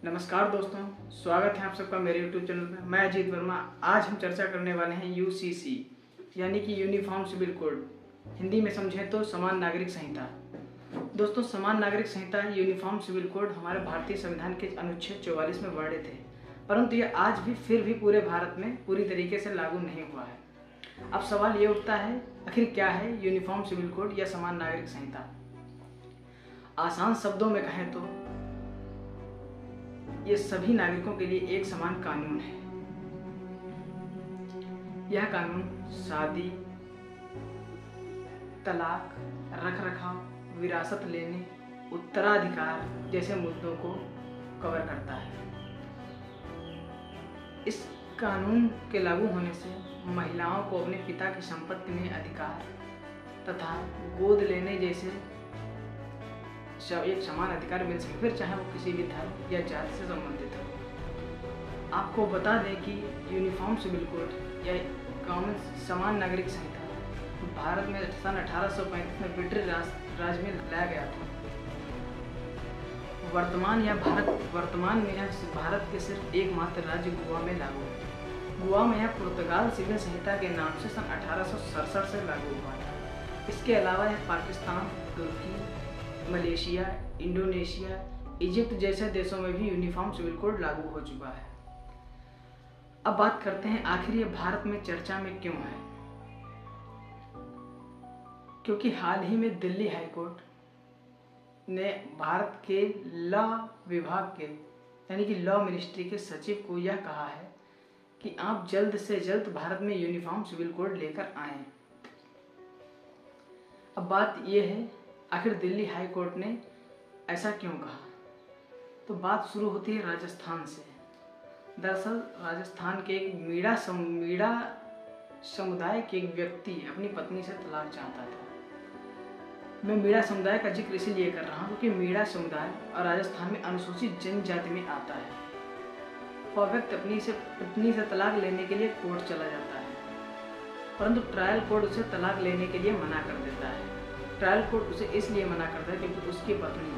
नमस्कार दोस्तों, स्वागत है आप सबका मेरे YouTube चैनल पर। मैं अजीत वर्मा। आज हम चर्चा करने वाले हैं यूसीसी यानी कि यूनिफॉर्म सिविल कोड, हिंदी में समझें तो समान नागरिक संहिता। दोस्तों, समान नागरिक संहिता यूनिफॉर्म सिविल कोड हमारे भारतीय संविधान के अनुच्छेद 44 में वर्णित है, परंतु यह आज भी फिर भी पूरे भारत में पूरी तरीके से लागू नहीं हुआ है। अब सवाल ये उठता है, आखिर क्या है यूनिफॉर्म सिविल कोड या समान नागरिक संहिता? आसान शब्दों में कहें तो ये सभी नागरिकों के लिए एक समान कानून है। यह कानून शादी, तलाक, रखरखाव, विरासत लेने, उत्तराधिकार जैसे मुद्दों को कवर करता है। इस कानून के लागू होने से महिलाओं को अपने पिता की संपत्ति में अधिकार तथा गोद लेने जैसे एक समान अधिकार मिल सके, फिर चाहे वो किसी भी धर्म या जाति से संबंधित हो। आपको बता दें कि यूनिफॉर्म सिविल कोड या कॉमन समान नागरिक संहिता भारत में सन 1835 में ब्रिटिश राज में लाया गया था। वर्तमान में यह भारत के सिर्फ एकमात्र राज्य गोवा में लागू है। गोवा में यह पुर्तगाल सिविल संहिता के नाम से सन 1867 से लागू हुआ था। इसके अलावा यह पाकिस्तान, तुर्की, मलेशिया, इंडोनेशिया, इजिप्ट जैसे देशों में भी यूनिफॉर्म सिविल कोड लागू हो चुका है। अब बात करते हैं आखिर ये भारत में चर्चा में क्यों है। क्योंकि हाल ही में दिल्ली हाई कोर्ट ने भारत के लॉ विभाग के यानी कि लॉ मिनिस्ट्री के सचिव को यह कहा है कि आप जल्द से जल्द भारत में यूनिफॉर्म सिविल कोड लेकर आएं। अब बात यह है, आखिर दिल्ली हाई कोर्ट ने ऐसा क्यों कहा? तो बात शुरू होती है राजस्थान से। दरअसल राजस्थान के एक मीणा समुदाय के एक व्यक्ति अपनी पत्नी से तलाक चाहता था। मैं मीणा समुदाय का जिक्र इसलिए कर रहा हूँ क्योंकि मीणा समुदाय और राजस्थान में अनुसूचित जनजाति में आता है। वह व्यक्ति अपनी पत्नी से तलाक लेने के लिए कोर्ट चला जाता है, परंतु ट्रायल कोर्ट उसे तलाक लेने के लिए मना कर देता है। ट्रायल कोर्ट उसे इसलिए मना करता है क्योंकि उसकी पत्नी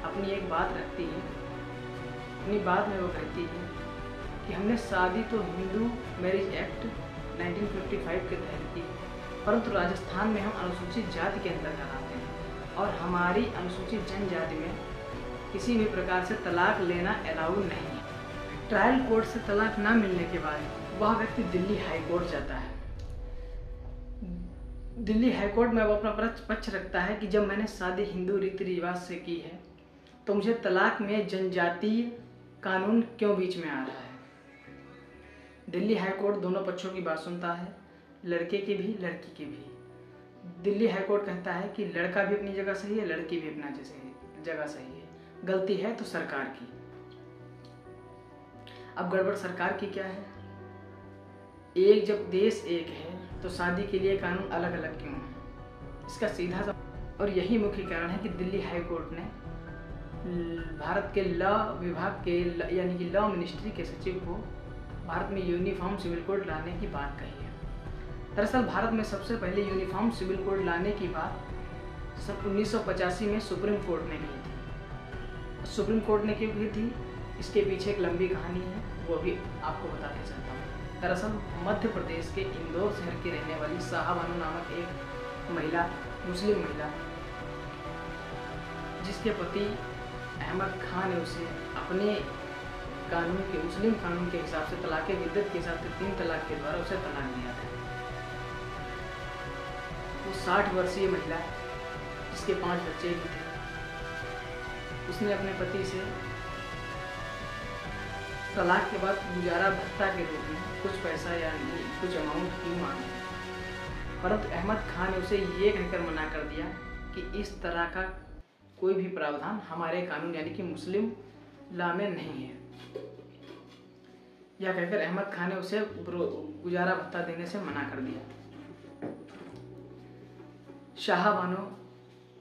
अपनी एक बात रखती है। अपनी बात में वो कहती है कि हमने शादी तो हिंदू मैरिज एक्ट 1955 के तहत की, परंतु राजस्थान में हम अनुसूचित जाति के अंतर्गत आते हैं और हमारी अनुसूचित जनजाति में किसी भी प्रकार से तलाक लेना अलाउ नहीं है। ट्रायल कोर्ट से तलाक ना मिलने के बाद वह व्यक्ति दिल्ली हाई कोर्ट जाता है। दिल्ली हाई कोर्ट में वो अपना पक्ष रखता है कि जब मैंने शादी हिंदू रीति रिवाज से की है तो मुझे तलाक में जनजातीय कानून क्यों बीच में आ रहा है। दिल्ली हाई कोर्ट दोनों पक्षों की बात सुनता है, लड़के की भी लड़की की भी। दिल्ली हाई कोर्ट कहता है कि लड़का भी अपनी जगह सही है, लड़की भी अपना जगह सही है, गलती है तो सरकार की। अब गड़बड़ सरकार की क्या है? एक जब देश एक है तो शादी के लिए कानून अलग अलग क्यों है? इसका सीधा और यही मुख्य कारण है कि दिल्ली हाई कोर्ट ने भारत के लॉ विभाग के यानी कि लॉ मिनिस्ट्री के सचिव को भारत में यूनिफॉर्म सिविल कोड लाने की बात कही है। दरअसल भारत में सबसे पहले यूनिफॉर्म सिविल कोड लाने की बात सन 1985 में सुप्रीम कोर्ट ने की थी। सुप्रीम कोर्ट ने क्यों की थी, इसके पीछे एक लंबी कहानी है, वो भी आपको बताते चलता हूँ। दरअसल मध्य प्रदेश के इंदौर शहर की रहने वाली शाहबानो नामक एक महिला, मुस्लिम महिला, जिसके पति अहमद खान ने उसे अपने कानून के मुस्लिम कानून के हिसाब से तलाक विद्दत के हिसाब से 3 तलाक के द्वारा उसे तलाक दिया था। वो 60 वर्षीय महिला जिसके 5 बच्चे भी थे, उसने अपने पति से तलाक के बाद गुजारा भत्ता के रूप में कुछ पैसा या कुछ अमाउंट क्यों मांगी, परंतु अहमद खान ने उसे ये कहकर मना कर दिया कि इस तरह का कोई भी प्रावधान हमारे कानून यानी कि मुस्लिम लॉ में नहीं है। यह कहकर अहमद खान ने उसे गुजारा भत्ता देने से मना कर दिया। शाहबानो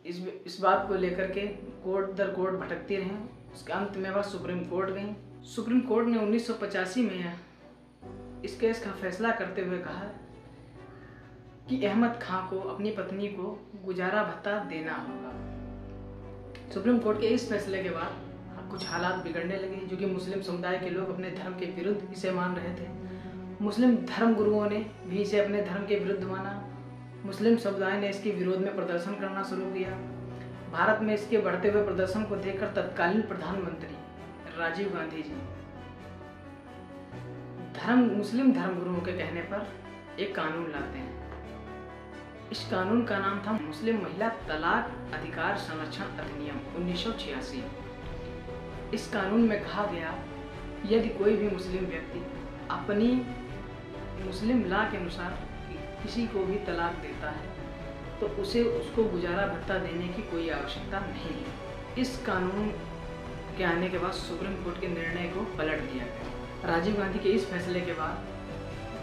इस बात को लेकर के कोर्ट दर कोर्ट भटकती रहीं। उसके अंत में वह सुप्रीम कोर्ट गई। सुप्रीम कोर्ट ने 1985 में इस केस का फैसला करते हुए कहा कि अहमद खान को अपनी पत्नी को गुजारा भत्ता देना होगा। सुप्रीम कोर्ट के इस फैसले के बाद कुछ हालात बिगड़ने लगे, जो कि मुस्लिम समुदाय के लोग अपने धर्म के विरुद्ध इसे मान रहे थे। मुस्लिम धर्म गुरुओं ने भी इसे अपने धर्म के विरुद्ध माना। मुस्लिम समुदाय ने इसके विरोध में प्रदर्शन करना शुरू किया। भारत में इसके बढ़ते हुए प्रदर्शन को देखकर तत्कालीन प्रधानमंत्री राजीव गांधी जी मुस्लिम धर्मगुरुओं के कहने पर एक कानून लाते हैं। इस कानून का नाम था मुस्लिम महिला तलाक अधिकार संरक्षण अधिनियम 1986। इस कानून में कहा गया, यदि कोई भी मुस्लिम व्यक्ति अपनी मुस्लिम लॉ के अनुसार किसी को भी तलाक देता है तो उसको गुजारा भत्ता देने की कोई आवश्यकता नहीं है। इस कानून के आने के बाद सुप्रीम कोर्ट के निर्णय को पलट दिया गया। राजीव गांधी के इस फैसले के बाद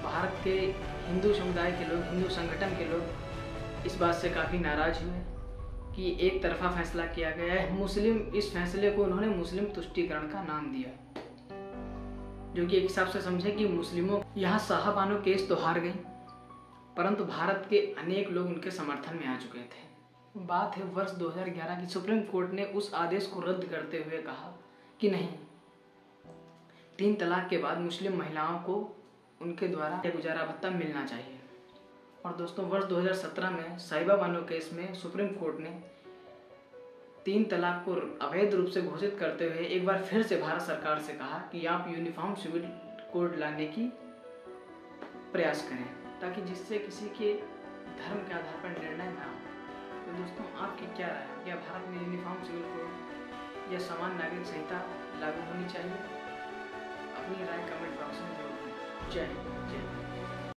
भारत के हिंदू समुदाय के लोग, हिंदू संगठन के लोग इस बात से काफ़ी नाराज हुए कि एक तरफा फैसला किया गया है। इस फैसले को उन्होंने मुस्लिम तुष्टीकरण का नाम दिया, जो कि एक हिसाब से समझे कि मुस्लिमों यहाँ साहबानो केस तो हार गई, परंतु भारत के अनेक लोग उनके समर्थन में आ चुके थे। बात है वर्ष 2011 की। सुप्रीम कोर्ट ने उस आदेश को रद्द करते हुए कहा कि नहीं, 3 तलाक के बाद मुस्लिम महिलाओं को उनके द्वारा गुजारा भत्ता मिलना चाहिए। और दोस्तों, वर्ष 2017 में साहिबा बानो केस में सुप्रीम कोर्ट ने 3 तलाक को अवैध रूप से घोषित करते हुए एक बार फिर से भारत सरकार से कहा कि आप यूनिफॉर्म सिविल कोड लाने की प्रयास करें, ताकि जिससे किसी के धर्म के आधार पर निर्णय ना हो। तो दोस्तों, आपकी क्या राय है? क्या भारत में यूनिफॉर्म सिविल कोड या समान नागरिक संहिता लागू होनी चाहिए? अपनी राय कमेंट बॉक्स में जरूर दें। जय हिंद।